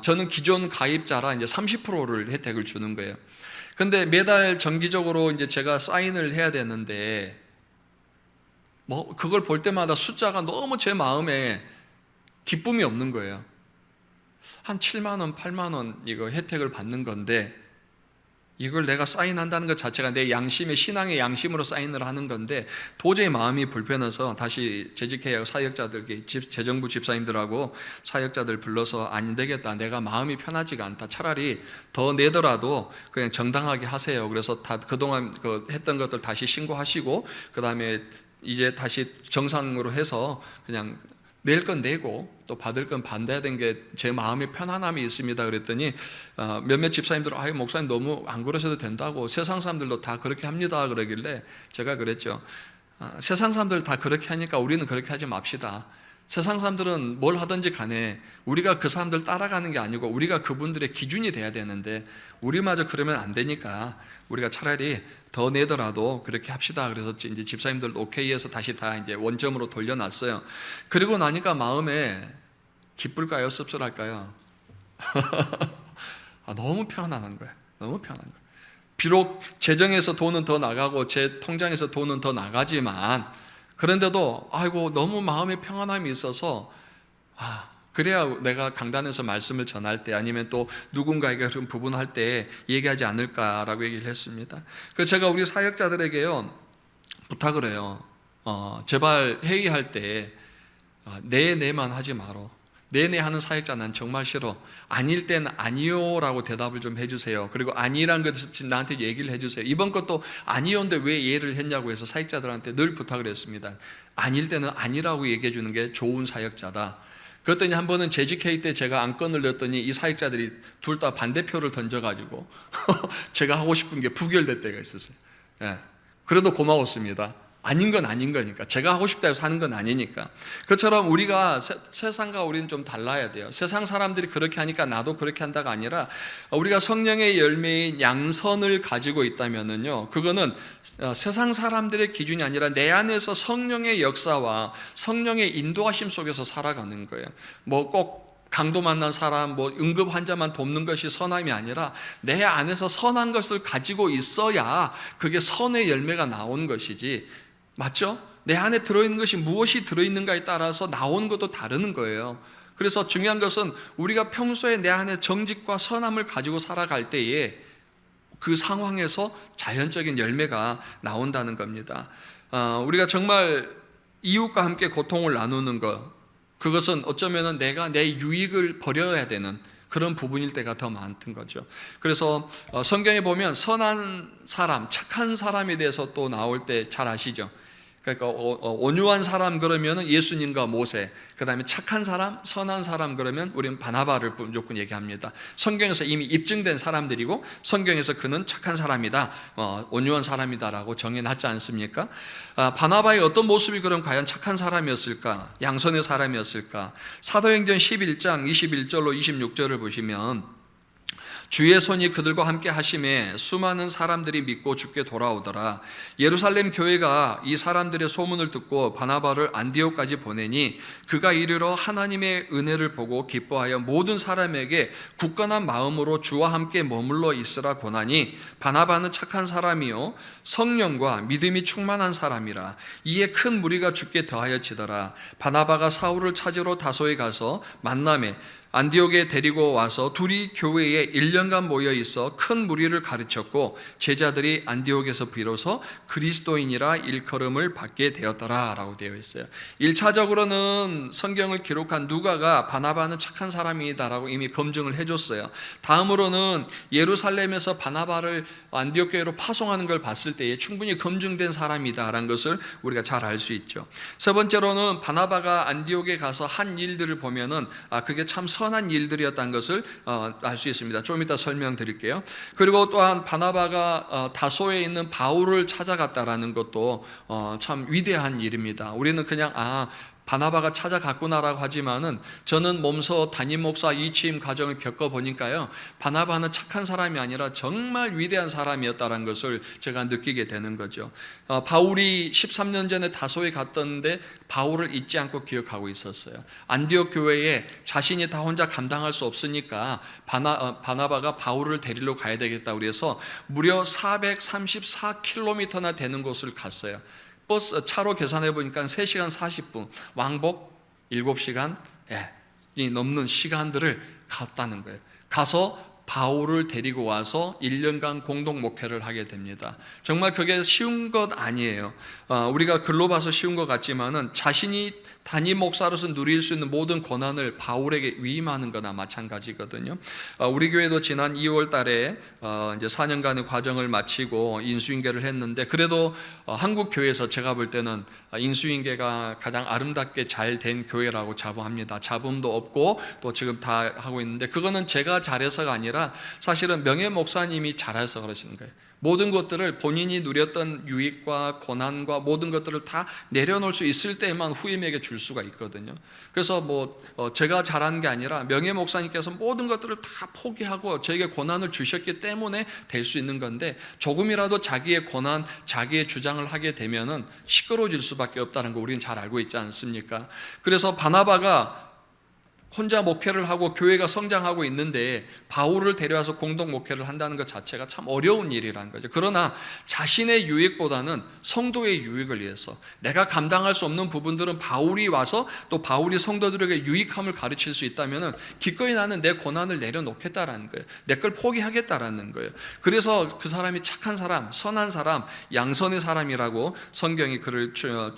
저는 기존 가입자라 이제 30%를 혜택을 주는 거예요. 근데 매달 정기적으로 이제 제가 사인을 해야 되는데 뭐 그걸 볼 때마다 숫자가 너무 제 마음에 기쁨이 없는 거예요. 한 7만 원, 8만 원 이거 혜택을 받는 건데 이걸 내가 사인한다는 것 자체가 내 양심의 신앙의 양심으로 사인을 하는 건데 도저히 마음이 불편해서 다시 재직회하고 사역자들, 재정부 집사님들하고 사역자들 불러서 안 되겠다, 내가 마음이 편하지가 않다, 차라리 더 내더라도 그냥 정당하게 하세요. 그래서 다 그동안 했던 것들 다시 신고하시고 그 다음에 이제 다시 정상으로 해서 그냥 낼 건 내고 또 받을 건 받아야 되는 게 제 마음의 편안함이 있습니다. 그랬더니 몇몇 집사님들은 아유 목사님 너무 안 그러셔도 된다고, 세상 사람들도 다 그렇게 합니다 그러길래 제가 그랬죠. 세상 사람들 다 그렇게 하니까 우리는 그렇게 하지 맙시다. 세상 사람들은 뭘 하든지 간에 우리가 그 사람들 따라가는 게 아니고 우리가 그분들의 기준이 돼야 되는데 우리마저 그러면 안 되니까 우리가 차라리 더 내더라도 그렇게 합시다. 그래서 이제 집사님들 오케이해서 다시 다 이제 원점으로 돌려놨어요. 그리고 나니까 마음에 기쁠까요? 씁쓸할까요? 너무 편안한 거예요. 너무 편한 거예요. 비록 재정에서 돈은 더 나가고 제 통장에서 돈은 더 나가지만 그런데도 아이고 너무 마음의 평안함이 있어서 그래야 내가 강단에서 말씀을 전할 때 아니면 또 누군가에게 좀 부분할 때 얘기하지 않을까라고 얘기를 했습니다. 그래서 제가 우리 사역자들에게요 부탁을 해요. 제발 회의할 때 네만 하지 말어. 네네 하는 사역자 난 정말 싫어. 아닐 땐 아니요 라고 대답을 좀 해주세요. 그리고 아니란 것을 나한테 얘기를 해주세요. 이번 것도 아니요인데 왜 예를 했냐고 해서 사역자들한테 늘 부탁을 했습니다. 아닐 때는 아니라고 얘기해 주는 게 좋은 사역자다. 그랬더니 한 번은 재직회의 때 제가 안건을 넣었더니 이 사역자들이 둘 다 반대표를 던져가지고 제가 하고 싶은 게 부결될 때가 있었어요. 그래도 고마웠습니다. 아닌 건 아닌 거니까, 제가 하고 싶다 해서 하는 건 아니니까. 그처럼 우리가 세상과 우리는 좀 달라야 돼요. 세상 사람들이 그렇게 하니까 나도 그렇게 한다가 아니라 우리가 성령의 열매인 양선을 가지고 있다면은요, 그거는 세상 사람들의 기준이 아니라 내 안에서 성령의 역사와 성령의 인도하심 속에서 살아가는 거예요. 뭐 꼭 강도 만난 사람, 응급 환자만 돕는 것이 선함이 아니라 내 안에서 선한 것을 가지고 있어야 그게 선의 열매가 나온 것이지, 맞죠? 내 안에 들어있는 것이 무엇이 들어있는가에 따라서 나온 것도 다르는 거예요. 그래서 중요한 것은 우리가 평소에 내 안에 정직과 선함을 가지고 살아갈 때에 그 상황에서 자연적인 열매가 나온다는 겁니다. 우리가 정말 이웃과 함께 고통을 나누는 것, 그것은 어쩌면 내가 내 유익을 버려야 되는 그런 부분일 때가 더 많던 거죠. 그래서 성경에 보면 선한 사람, 착한 사람에 대해서 또 나올 때 잘 아시죠? 그러니까 온유한 사람 그러면 예수님과 모세, 그 다음에 착한 사람, 선한 사람 그러면 우리는 바나바를 무조건 얘기합니다. 성경에서 이미 입증된 사람들이고 성경에서 그는 착한 사람이다, 온유한 사람이다라고 정해놨지 않습니까? 바나바의 어떤 모습이 그럼 과연 착한 사람이었을까? 양선의 사람이었을까? 사도행전 11장 21절로 26절을 보시면 주의 손이 그들과 함께 하심에 수많은 사람들이 믿고 주께 돌아오더라. 예루살렘 교회가 이 사람들의 소문을 듣고 바나바를 안디옥까지 보내니 그가 이르러 하나님의 은혜를 보고 기뻐하여 모든 사람에게 굳건한 마음으로 주와 함께 머물러 있으라 권하니 바나바는 착한 사람이요 성령과 믿음이 충만한 사람이라. 이에 큰 무리가 주께 더하여지더라. 바나바가 사울을 찾으러 다소에 가서 만남에 안디옥에 데리고 와서 둘이 교회에 1년간 모여 있어 큰 무리를 가르쳤고 제자들이 안디옥에서 비로소 그리스도인이라 일컬음을 받게 되었더라 라고 되어 있어요. 1차적으로는 성경을 기록한 누가가 바나바는 착한 사람이다 라고 이미 검증을 해줬어요. 다음으로는 예루살렘에서 바나바를 안디옥 교회로 파송하는 걸 봤을 때에 충분히 검증된 사람이다 라는 것을 우리가 잘 알 수 있죠. 세 번째로는 바나바가 안디옥에 가서 한 일들을 보면은 그게 참 선한 일들이었다는 것을 알 수 있습니다. 좀 이따 설명드릴게요. 그리고 또한 바나바가 다소에 있는 바울을 찾아갔다라는 것도 참 위대한 일입니다. 우리는 그냥 바나바가 찾아갔구나라고 하지만은 저는 몸소 담임 목사 이취임 과정을 겪어보니까요, 바나바는 착한 사람이 아니라 정말 위대한 사람이었다는 것을 제가 느끼게 되는 거죠. 바울이 13년 전에 다소에 갔던데 바울을 잊지 않고 기억하고 있었어요. 안디옥 교회에 자신이 다 혼자 감당할 수 없으니까 바나바가 바울을 데리러 가야 되겠다고 그래서 무려 434km나 되는 곳을 갔어요. 차로 계산해 보니까 3시간 40분, 왕복 7시간 이 넘는 시간들을 갔다는 거예요. 가서 바울을 데리고 와서 1년간 공동 목회를 하게 됩니다. 정말 그게 쉬운 것 아니에요. 우리가 글로 봐서 쉬운 것 같지만은 자신이 단임 목사로서 누릴 수 있는 모든 권한을 바울에게 위임하는 거나 마찬가지거든요. 우리 교회도 지난 2월 달에 이제 4년간의 과정을 마치고 인수인계를 했는데, 그래도 한국 교회에서 제가 볼 때는 인수인계가 가장 아름답게 잘 된 교회라고 자부합니다. 잡음도 없고 또 지금 다 하고 있는데, 그거는 제가 잘해서가 아니라 사실은 명예 목사님이 잘해서 그러시는 거예요. 모든 것들을 본인이 누렸던 유익과 고난과 모든 것들을 다 내려놓을 수 있을 때에만 후임에게 줄 수가 있거든요. 그래서 제가 잘한 게 아니라 명예 목사님께서 모든 것들을 다 포기하고 저에게 고난을 주셨기 때문에 될 수 있는 건데, 조금이라도 자기의 고난, 자기의 주장을 하게 되면은 시끄러워질 수밖에 없다는 거 우리는 잘 알고 있지 않습니까? 그래서 바나바가 혼자 목회를 하고 교회가 성장하고 있는데 바울을 데려와서 공동 목회를 한다는 것 자체가 참 어려운 일이라는 거죠. 그러나 자신의 유익보다는 성도의 유익을 위해서, 내가 감당할 수 없는 부분들은 바울이 와서 또 바울이 성도들에게 유익함을 가르칠 수 있다면 기꺼이 나는 내 고난을 내려놓겠다라는 거예요. 내 걸 포기하겠다라는 거예요. 그래서 그 사람이 착한 사람, 선한 사람, 양선의 사람이라고 성경이 그를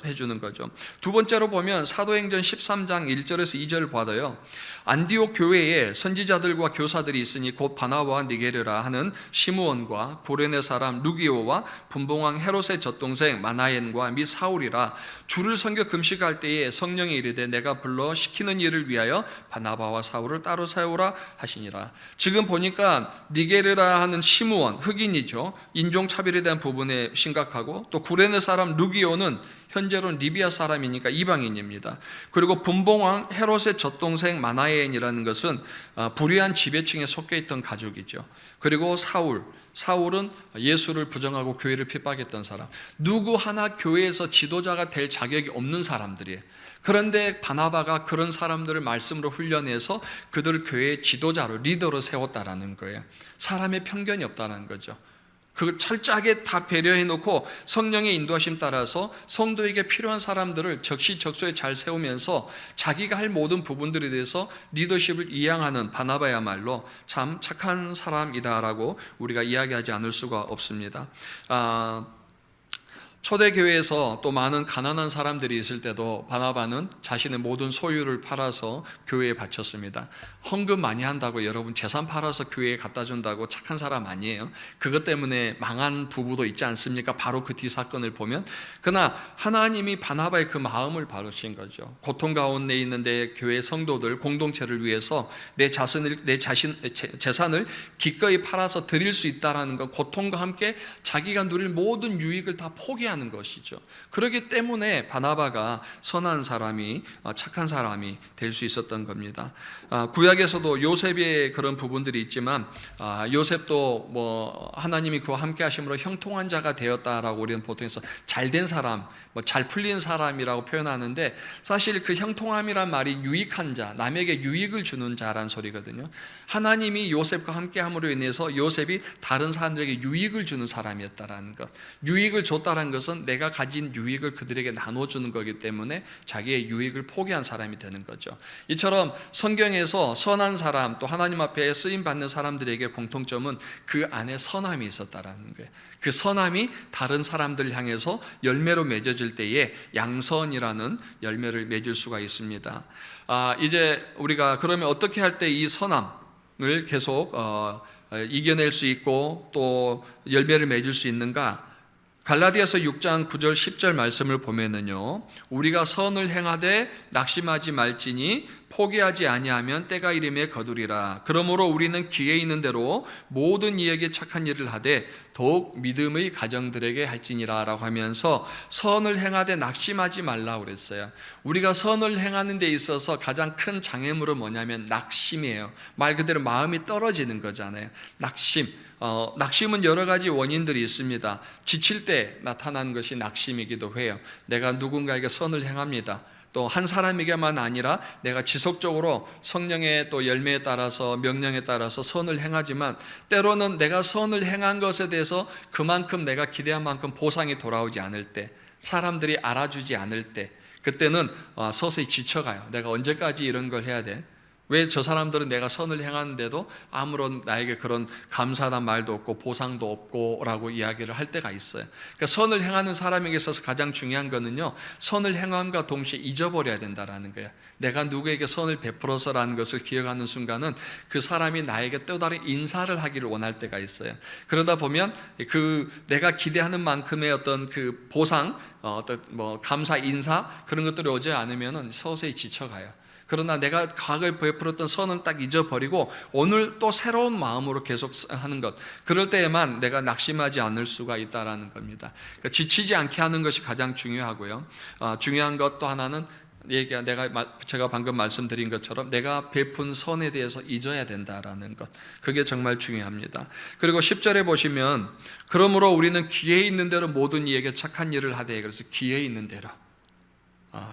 해주는 거죠. 두 번째로 보면 사도행전 13장 1절에서 2절을 봐도요, 안디옥 교회에 선지자들과 교사들이 있으니 곧 바나바와 니게르라 하는 시므온과 구레네 사람 루기오와 분봉왕 헤롯의 젖동생 마나엔과 및 사울이라. 주를 섬겨 금식할 때에 성령이 이르되 내가 불러 시키는 일을 위하여 바나바와 사울을 따로 세우라 하시니라. 지금 보니까 니게르라 하는 시므온, 흑인이죠. 인종차별에 대한 부분에 심각하고, 또 구레네 사람 루기오는 현재로는 리비아 사람이니까 이방인입니다. 그리고 분봉왕 헤롯의 젖동생 마나엔이라는 것은 불의한 지배층에 속해 있던 가족이죠. 그리고 사울은 예수를 부정하고 교회를 핍박했던 사람. 누구 하나 교회에서 지도자가 될 자격이 없는 사람들이에요. 그런데 바나바가 그런 사람들을 말씀으로 훈련해서 그들을 교회의 지도자로, 리더로 세웠다라는 거예요. 사람의 편견이 없다는 거죠. 그 철저하게 다 배려해 놓고 성령의 인도하심 따라서 성도에게 필요한 사람들을 적시적소에 잘 세우면서 자기가 할 모든 부분들에 대해서 리더십을 이양하는 바나바야말로 참 착한 사람이다라고 우리가 이야기하지 않을 수가 없습니다. 초대교회에서 또 많은 가난한 사람들이 있을 때도 바나바는 자신의 모든 소유를 팔아서 교회에 바쳤습니다. 헌금 많이 한다고 여러분 재산 팔아서 교회에 갖다 준다고 착한 사람 아니에요. 그것 때문에 망한 부부도 있지 않습니까? 바로 그 뒤 사건을 보면. 그러나 하나님이 바나바의 그 마음을 바르신 거죠. 고통 가운데 있는데 교회 성도들 공동체를 위해서 내 재산을 기꺼이 팔아서 드릴 수 있다라는 것, 고통과 함께 자기가 누릴 모든 유익을 다 포기하는 것이죠. 그렇기 때문에 바나바가 선한 사람이, 착한 사람이 될 수 있었던 겁니다. 구약에서도 요셉의 그런 부분들이 있지만 요셉도 하나님이 그와 함께 하심으로 형통한 자가 되었다라고 우리는 보통해서 잘된 사람, 잘 풀린 사람이라고 표현하는데, 사실 그 형통함이란 말이 유익한 자, 남에게 유익을 주는 자란 소리거든요. 하나님이 요셉과 함께 함으로 인해서 요셉이 다른 사람들에게 유익을 주는 사람이었다라는 것. 유익을 줬다는 것은 내가 가진 유익을 그들에게 나눠주는 거기 때문에 자기의 유익을 포기한 사람이 되는 거죠. 이처럼 성경에서 선한 사람, 또 하나님 앞에 쓰임받는 사람들에게 공통점은 그 안에 선함이 있었다라는 거예요. 그 선함이 다른 사람들을 향해서 열매로 맺어질 때에 양선이라는 열매를 맺을 수가 있습니다. 이제 우리가 그러면 어떻게 할 때 이 선함을 계속 이겨낼 수 있고 또 열매를 맺을 수 있는가? 갈라디아서 6장 9절 10절 말씀을 보면은요, 우리가 선을 행하되 낙심하지 말지니 포기하지 아니하면 때가 이름에 거두리라. 그러므로 우리는 기회 있는 대로 모든 이에게 착한 일을 하되 더욱 믿음의 가정들에게 할지니라 라고 하면서 선을 행하되 낙심하지 말라고 그랬어요. 우리가 선을 행하는 데 있어서 가장 큰 장애물은 뭐냐면 낙심이에요. 말 그대로 마음이 떨어지는 거잖아요. 낙심은 여러 가지 원인들이 있습니다. 지칠 때 나타나는 것이 낙심이기도 해요. 내가 누군가에게 선을 행합니다. 또 한 사람에게만 아니라 내가 지속적으로 성령의 또 열매에 따라서 명령에 따라서 선을 행하지만 때로는 내가 선을 행한 것에 대해서 그만큼 내가 기대한 만큼 보상이 돌아오지 않을 때, 사람들이 알아주지 않을 때, 그때는 서서히 지쳐가요. 내가 언제까지 이런 걸 해야 돼? 왜 저 사람들은 내가 선을 행하는데도 아무런 나에게 그런 감사하다는 말도 없고 보상도 없고 라고 이야기를 할 때가 있어요. 그러니까 선을 행하는 사람에게 있어서 가장 중요한 거는요, 선을 행함과 동시에 잊어버려야 된다라는 거예요. 내가 누구에게 선을 베풀어서라는 것을 기억하는 순간은 그 사람이 나에게 또 다른 인사를 하기를 원할 때가 있어요. 그러다 보면 그 내가 기대하는 만큼의 어떤 그 보상, 어떤 뭐 감사 인사 그런 것들이 오지 않으면은 서서히 지쳐가요. 그러나 내가 과거에 베풀었던 선은 딱 잊어버리고 오늘 또 새로운 마음으로 계속 하는 것, 그럴 때에만 내가 낙심하지 않을 수가 있다라는 겁니다. 그러니까 지치지 않게 하는 것이 가장 중요하고요. 중요한 것 또 하나는 제가 방금 말씀드린 것처럼 내가 베푼 선에 대해서 잊어야 된다라는 것, 그게 정말 중요합니다. 그리고 10절에 보시면 그러므로 우리는 기회 있는 대로 모든 이에게 착한 일을 하되, 그래서 기회 있는 대로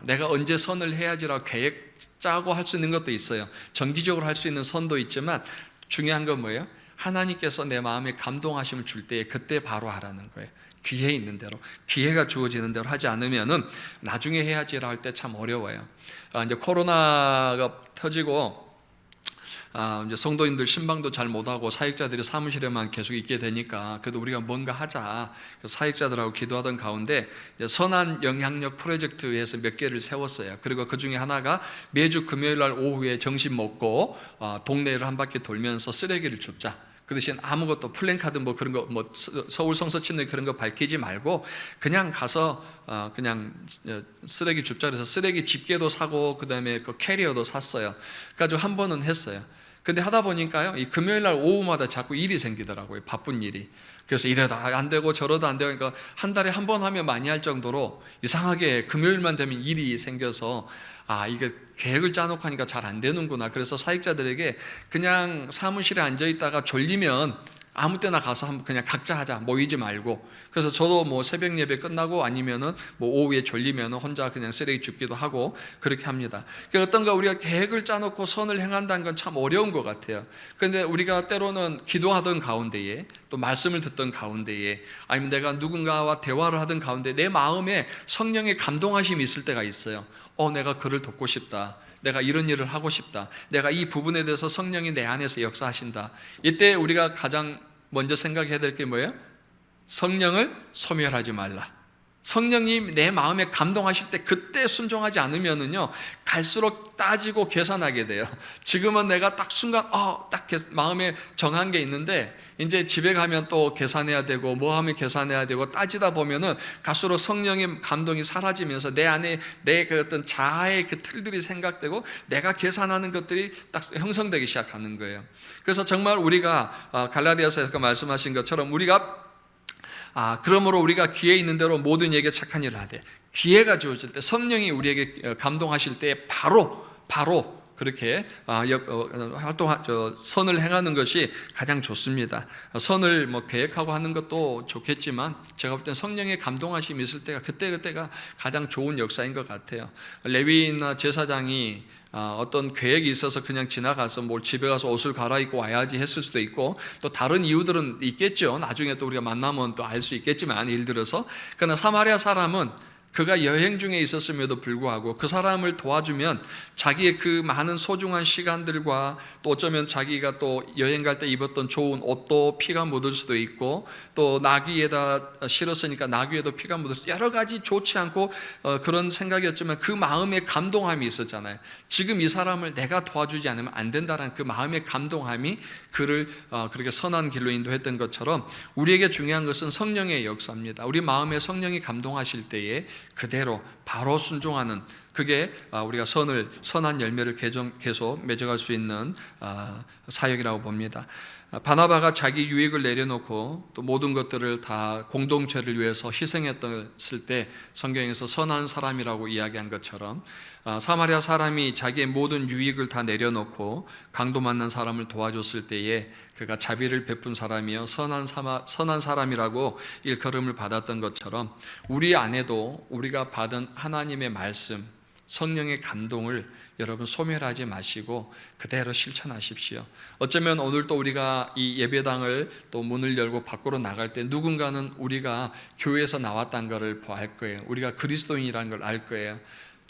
내가 언제 선을 해야지라고 계획 짜고 할 수 있는 것도 있어요. 정기적으로 할 수 있는 선도 있지만 중요한 건 뭐예요? 하나님께서 내 마음에 감동하심을 줄 때에 그때 바로 하라는 거예요. 기회 있는 대로, 기회가 주어지는 대로 하지 않으면은 나중에 해야지라 할 때 참 어려워요. 이제 코로나가 터지고 이제 성도인들 신방도 잘 못하고 사역자들이 사무실에만 계속 있게 되니까 그래도 우리가 뭔가 하자, 사역자들하고 기도하던 가운데 선한 영향력 프로젝트에서 몇 개를 세웠어요. 그리고 그 중에 하나가 매주 금요일 날 오후에 점심 먹고 동네를 한 바퀴 돌면서 쓰레기를 줍자. 그 대신 아무것도 플랜카드 뭐 그런 거, 뭐 서울 성서친들 그런 거 밝히지 말고 그냥 가서 그냥 쓰레기 줍자. 그래서 쓰레기 집게도 사고 그다음에 그 캐리어도 샀어요. 그래가지고 한 번은 했어요. 근데 하다 보니까요, 이 금요일 날 오후마다 자꾸 일이 생기더라고요. 바쁜 일이. 그래서 이래다 안 되고 저러다 안 되고, 그러니까 한 달에 한 번 하면 많이 할 정도로 이상하게 금요일만 되면 일이 생겨서 이게 계획을 짜놓고 하니까 잘 안 되는구나. 그래서 사역자들에게 그냥 사무실에 앉아 있다가 졸리면 아무 때나 가서 한번 그냥 각자 하자, 모이지 말고. 그래서 저도 뭐 새벽 예배 끝나고 아니면은 뭐 오후에 졸리면은 혼자 그냥 쓰레기 줍기도 하고 그렇게 합니다. 그러니까 어떤가 우리가 계획을 짜놓고 선을 행한다는 건 참 어려운 것 같아요. 그런데 우리가 때로는 기도하던 가운데에 또 말씀을 듣던 가운데에 아니면 내가 누군가와 대화를 하던 가운데 내 마음에 성령의 감동하심이 있을 때가 있어요. 내가 그를 돕고 싶다. 내가 이런 일을 하고 싶다. 내가 이 부분에 대해서 성령이 내 안에서 역사하신다. 이때 우리가 가장 먼저 생각해야 될 게 뭐예요? 성령을 소멸하지 말라. 성령이 내 마음에 감동하실 때 그때 순종하지 않으면은요, 갈수록 따지고 계산하게 돼요. 지금은 내가 딱 순간 딱 마음에 정한 게 있는데 이제 집에 가면 또 계산해야 되고 뭐 하면 계산해야 되고 따지다 보면은 갈수록 성령의 감동이 사라지면서 내 안에 내 그 어떤 자아의 그 틀들이 생각되고 내가 계산하는 것들이 딱 형성되기 시작하는 거예요. 그래서 정말 우리가 갈라디아서에서 말씀하신 것처럼 우리가 그러므로 우리가 기회 있는 대로 모든 이에게 착한 일을 하되, 기회가 주어질 때 성령이 우리에게 감동하실 때 바로 그렇게 선을 행하는 것이 가장 좋습니다. 선을 뭐 계획하고 하는 것도 좋겠지만 제가 볼 땐 성령의 감동하심이 있을 때가 그때가 가장 좋은 역사인 것 같아요. 레위나 제사장이 어떤 계획이 있어서 그냥 지나가서 뭘 집에 가서 옷을 갈아입고 와야지 했을 수도 있고 또 다른 이유들은 있겠죠. 나중에 또 우리가 만나면 또 알 수 있겠지만 예를 들어서, 그러나 사마리아 사람은 그가 여행 중에 있었음에도 불구하고 그 사람을 도와주면 자기의 그 많은 소중한 시간들과 또 어쩌면 자기가 또 여행 갈 때 입었던 좋은 옷도 피가 묻을 수도 있고 또 나귀에다 실었으니까 나귀에도 피가 묻을 수도 있고 여러 가지 좋지 않고 그런 생각이었지만 그 마음의 감동함이 있었잖아요. 지금 이 사람을 내가 도와주지 않으면 안 된다는 그 마음의 감동함이 그를 그렇게 선한 길로 인도했던 것처럼 우리에게 중요한 것은 성령의 역사입니다. 우리 마음에 성령이 감동하실 때에 그대로 바로 순종하는, 그게 우리가 선한 열매를 계속 맺어갈 수 있는 사역이라고 봅니다. 바나바가 자기 유익을 내려놓고 또 모든 것들을 다 공동체를 위해서 희생했을 때 성경에서 선한 사람이라고 이야기한 것처럼 사마리아 사람이 자기의 모든 유익을 다 내려놓고 강도 만난 사람을 도와줬을 때에 그가 자비를 베푼 사람이요 선한 사람이라고 일컬음을 받았던 것처럼 우리 안에도 우리가 받은 하나님의 말씀, 성령의 감동을 여러분 소멸하지 마시고 그대로 실천하십시오. 어쩌면 오늘 또 우리가 이 예배당을 또 문을 열고 밖으로 나갈 때 누군가는 우리가 교회에서 나왔다는 것을 알 거예요. 우리가 그리스도인이라는 걸 알 거예요.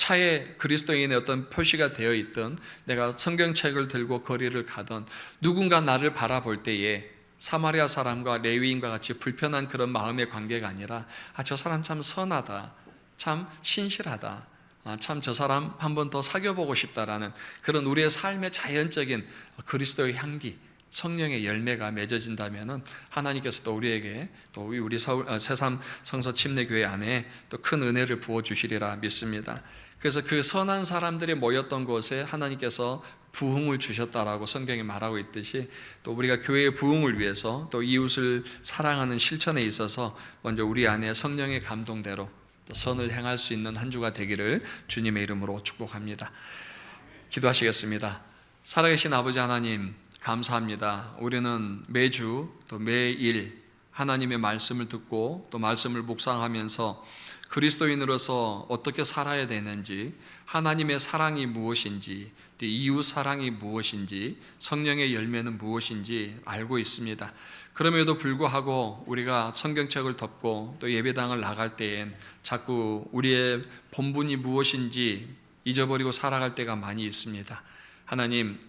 차에 그리스도인의 어떤 표시가 되어 있든 내가 성경책을 들고 거리를 가든 누군가 나를 바라볼 때에 사마리아 사람과 레위인과 같이 불편한 그런 마음의 관계가 아니라 저 사람 참 선하다, 참 신실하다, 참 저 사람 한 번 더 사귀어보고 싶다라는 그런 우리의 삶의 자연적인 그리스도의 향기, 성령의 열매가 맺어진다면은 하나님께서 또 우리에게 또 우리 새삼 성서 침례교회 안에 또 큰 은혜를 부어 주시리라 믿습니다. 그래서 그 선한 사람들이 모였던 곳에 하나님께서 부흥을 주셨다라고 성경이 말하고 있듯이 또 우리가 교회의 부흥을 위해서 또 이웃을 사랑하는 실천에 있어서 먼저 우리 안에 성령의 감동대로 또 선을 행할 수 있는 한 주가 되기를 주님의 이름으로 축복합니다. 기도하시겠습니다. 살아계신 아버지 하나님, 감사합니다. 우리는 매주 또 매일 하나님의 말씀을 듣고 또 말씀을 묵상하면서 그리스도인으로서 어떻게 살아야 되는지, 하나님의 사랑이 무엇인지, 또 이웃 사랑이 무엇인지, 성령의 열매는 무엇인지 알고 있습니다. 그럼에도 불구하고 우리가 성경책을 덮고 또 예배당을 나갈 때엔 자꾸 우리의 본분이 무엇인지 잊어버리고 살아갈 때가 많이 있습니다. 하나님,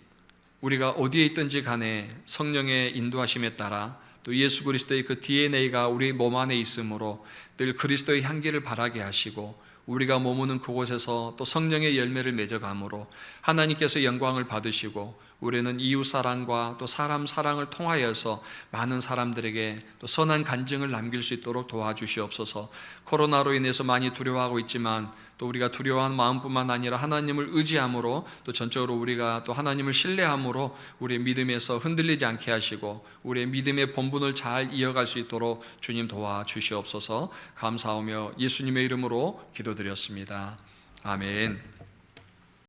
우리가 어디에 있든지 간에 성령의 인도하심에 따라 또 예수 그리스도의 그 DNA가 우리 몸 안에 있으므로 늘 그리스도의 향기를 바라게 하시고 우리가 머무는 그곳에서 또 성령의 열매를 맺어가므로 하나님께서 영광을 받으시고 우리는 이웃 사랑과 또 사람 사랑을 통하여서 많은 사람들에게 또 선한 간증을 남길 수 있도록 도와주시옵소서. 코로나로 인해서 많이 두려워하고 있지만 또 우리가 두려워하는 마음뿐만 아니라 하나님을 의지함으로 또 전적으로 우리가 또 하나님을 신뢰함으로 우리의 믿음에서 흔들리지 않게 하시고 우리의 믿음의 본분을 잘 이어갈 수 있도록 주님 도와주시옵소서. 감사하며 예수님의 이름으로 기도드렸습니다. 아멘.